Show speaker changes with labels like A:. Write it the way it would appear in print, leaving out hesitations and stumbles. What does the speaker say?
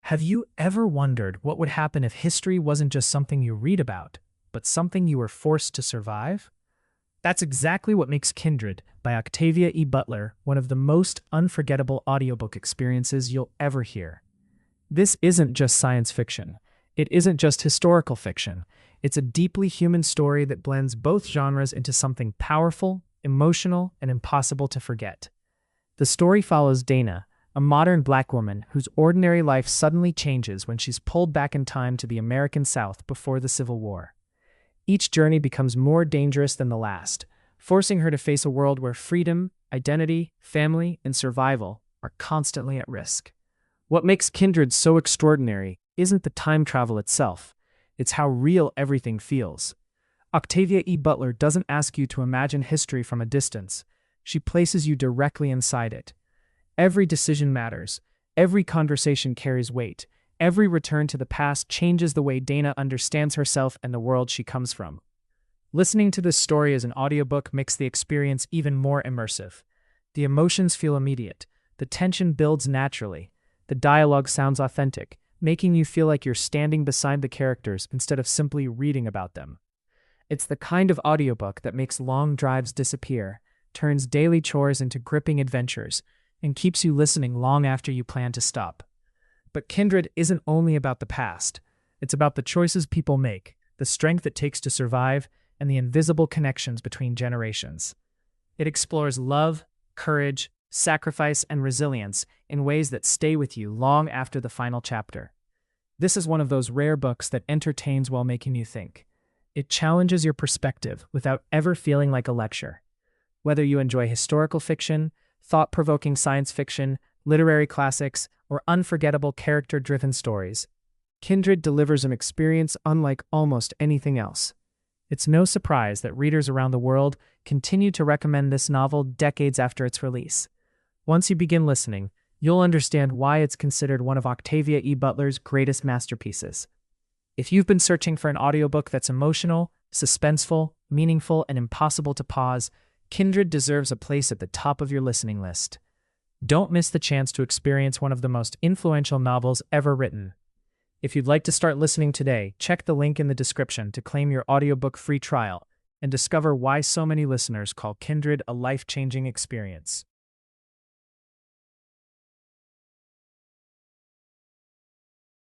A: Have you ever wondered what would happen if history wasn't just something you read about, but something you were forced to survive? That's exactly what makes Kindred by Octavia E. Butler one of the most unforgettable audiobook experiences you'll ever hear. This isn't just science fiction. It isn't just historical fiction. It's a deeply human story that blends both genres into something powerful, emotional, and impossible to forget. The story follows Dana, a modern black woman whose ordinary life suddenly changes when she's pulled back in time to the American South before the Civil War. Each journey becomes more dangerous than the last, forcing her to face a world where freedom, identity, family, and survival are constantly at risk. What makes Kindred so extraordinary isn't the time travel itself, it's how real everything feels. Octavia E. Butler doesn't ask you to imagine history from a distance. She places you directly inside it. Every decision matters. Every conversation carries weight. Every return to the past changes the way Dana understands herself and the world she comes from. Listening to this story as an audiobook makes the experience even more immersive. The emotions feel immediate. The tension builds naturally. The dialogue sounds authentic, making you feel like you're standing beside the characters instead of simply reading about them. It's the kind of audiobook that makes long drives disappear, turns daily chores into gripping adventures, and keeps you listening long after you plan to stop. But Kindred isn't only about the past. It's about the choices people make, the strength it takes to survive, and the invisible connections between generations. It explores love, courage, sacrifice, and resilience in ways that stay with you long after the final chapter. This is one of those rare books that entertains while making you think. It challenges your perspective without ever feeling like a lecture. Whether you enjoy historical fiction, thought-provoking science fiction, literary classics, or unforgettable character-driven stories, Kindred delivers an experience unlike almost anything else. It's no surprise that readers around the world continue to recommend this novel decades after its release. Once you begin listening, you'll understand why it's considered one of Octavia E. Butler's greatest masterpieces. If you've been searching for an audiobook that's emotional, suspenseful, meaningful, and impossible to pause, Kindred deserves a place at the top of your listening list. Don't miss the chance to experience one of the most influential novels ever written. If you'd like to start listening today, check the link in the description to claim your audiobook free trial and discover why so many listeners call Kindred a life-changing experience.